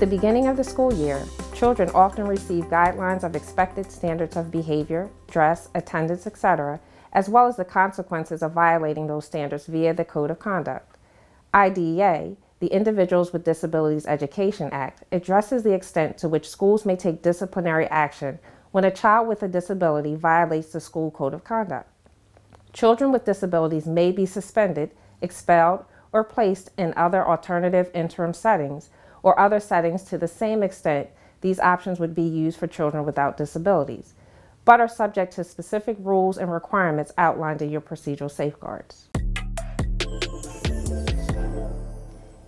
At the beginning of the school year, children often receive guidelines of expected standards of behavior, dress, attendance, etc., as well as the consequences of violating those standards via the Code of Conduct. IDEA, the Individuals with Disabilities Education Act, addresses the extent to which schools may take disciplinary action when a child with a disability violates the school code of conduct. Children with disabilities may be suspended, expelled, or placed in other alternative interim settings or other settings to the same extent these options would be used for children without disabilities, but are subject to specific rules and requirements outlined in your procedural safeguards.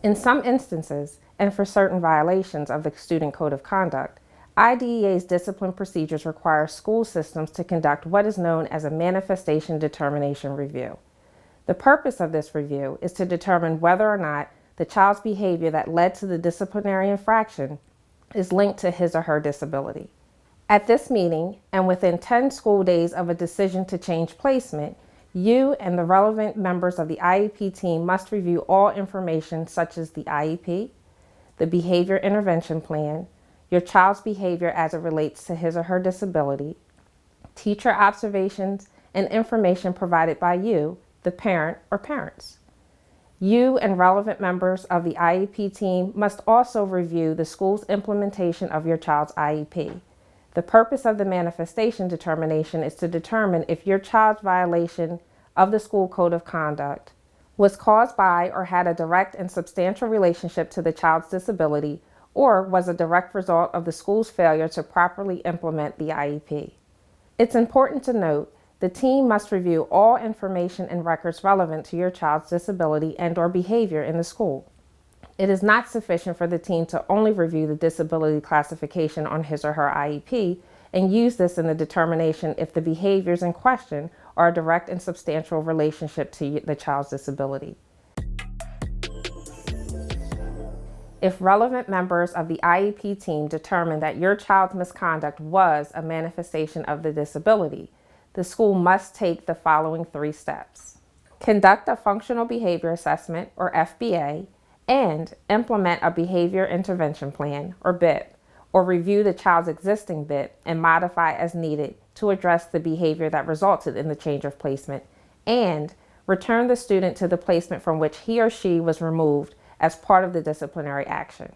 In some instances, and for certain violations of the Student Code of Conduct, IDEA's discipline procedures require school systems to conduct what is known as a manifestation determination review. The purpose of this review is to determine whether or not the child's behavior that led to the disciplinary infraction is linked to his or her disability. At this meeting, and within 10 school days of a decision to change placement, you and the relevant members of the IEP team must review all information such as the IEP, the behavior intervention plan, your child's behavior as it relates to his or her disability, teacher observations, and information provided by you, the parent or parents. You and relevant members of the IEP team must also review the school's implementation of your child's IEP. The purpose of the manifestation determination is to determine if your child's violation of the school code of conduct was caused by or had a direct and substantial relationship to the child's disability or was a direct result of the school's failure to properly implement the IEP. It's important to note the team must review all information and records relevant to your child's disability and/or behavior in the school. It is not sufficient for the team to only review the disability classification on his or her IEP and use this in the determination if the behaviors in question are a direct and substantial relationship to the child's disability. If relevant members of the IEP team determine that your child's misconduct was a manifestation of the disability, the school must take the following 3 steps. Conduct a functional behavior assessment, or FBA, and implement a behavior intervention plan, or BIP, or review the child's existing BIP and modify as needed to address the behavior that resulted in the change of placement, and return the student to the placement from which he or she was removed as part of the disciplinary action.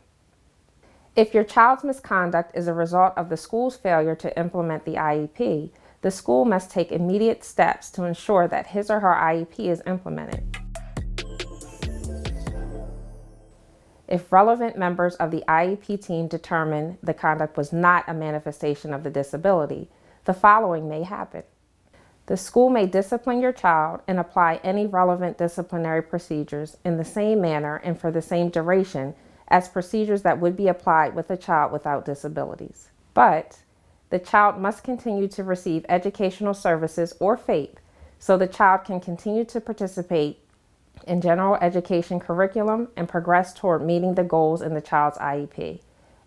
If your child's misconduct is a result of the school's failure to implement the IEP, the school must take immediate steps to ensure that his or her IEP is implemented. If relevant members of the IEP team determine the conduct was not a manifestation of the disability, the following may happen. The school may discipline your child and apply any relevant disciplinary procedures in the same manner and for the same duration as procedures that would be applied with a child without disabilities. But the child must continue to receive educational services or FAPE so the child can continue to participate in general education curriculum and progress toward meeting the goals in the child's IEP.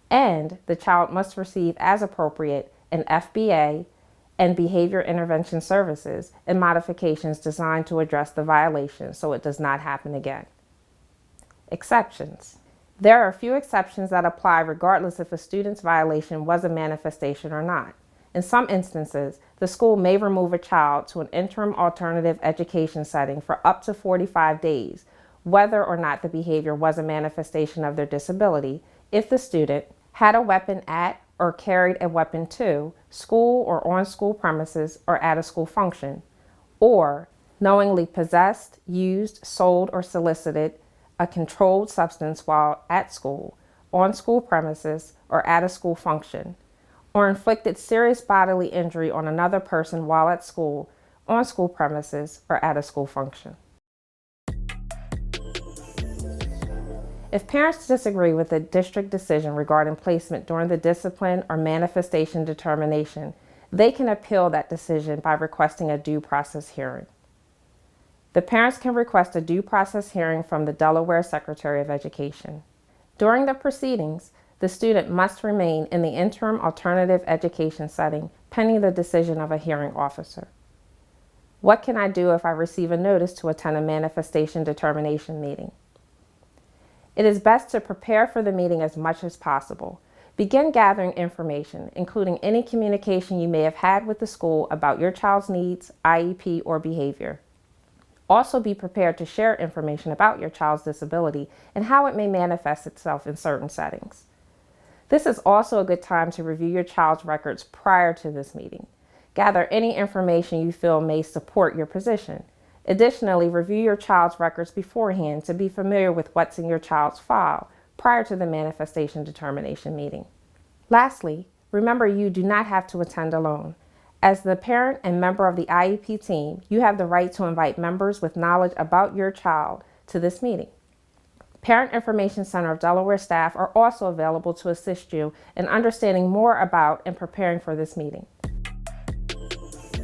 And the child must receive, as appropriate, an FBA and behavior intervention services and modifications designed to address the violation so it does not happen again. Exceptions. There are a few exceptions that apply regardless if a student's violation was a manifestation or not. In some instances, the school may remove a child to an interim alternative education setting for up to 45 days, whether or not the behavior was a manifestation of their disability, if the student had a weapon at or carried a weapon to school or on school premises or at a school function, or knowingly possessed, used, sold, or solicited a controlled substance while at school, on school premises, or at a school function, or inflicted serious bodily injury on another person while at school, on school premises, or at a school function. If parents disagree with the district decision regarding placement during the discipline or manifestation determination, they can appeal that decision by requesting a due process hearing. The parents can request a due process hearing from the Delaware Secretary of Education. During the proceedings, the student must remain in the interim alternative education setting pending the decision of a hearing officer. What can I do if I receive a notice to attend a manifestation determination meeting? It is best to prepare for the meeting as much as possible. Begin gathering information, including any communication you may have had with the school about your child's needs, IEP, or behavior. Also be prepared to share information about your child's disability and how it may manifest itself in certain settings. This is also a good time to review your child's records prior to this meeting. Gather any information you feel may support your position. Additionally, review your child's records beforehand to be familiar with what's in your child's file prior to the manifestation determination meeting. Lastly, remember you do not have to attend alone. As the parent and member of the IEP team, you have the right to invite members with knowledge about your child to this meeting. Parent Information Center of Delaware staff are also available to assist you in understanding more about and preparing for this meeting.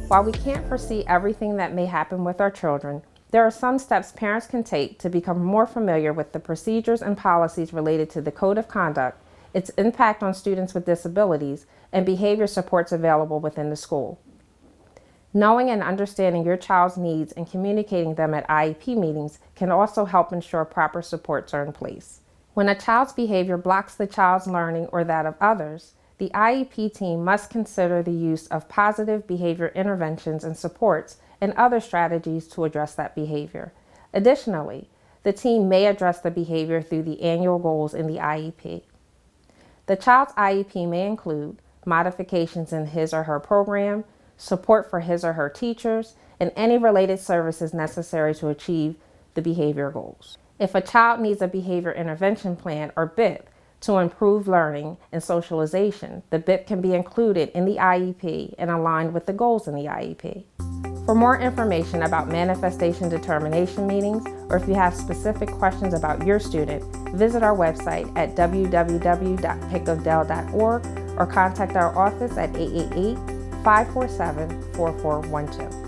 While we can't foresee everything that may happen with our children, there are some steps parents can take to become more familiar with the procedures and policies related to the Code of Conduct, its impact on students with disabilities, and behavior supports available within the school. Knowing and understanding your child's needs and communicating them at IEP meetings can also help ensure proper supports are in place. When a child's behavior blocks the child's learning or that of others, the IEP team must consider the use of positive behavior interventions and supports and other strategies to address that behavior. Additionally, the team may address the behavior through the annual goals in the IEP. The child's IEP may include modifications in his or her program, support for his or her teachers, and any related services necessary to achieve the behavior goals. If a child needs a behavior intervention plan or BIP to improve learning and socialization, the BIP can be included in the IEP and aligned with the goals in the IEP. For more information about manifestation determination meetings, or if you have specific questions about your student, visit our website at www.pickofdel.org or contact our office at 888-547-4412.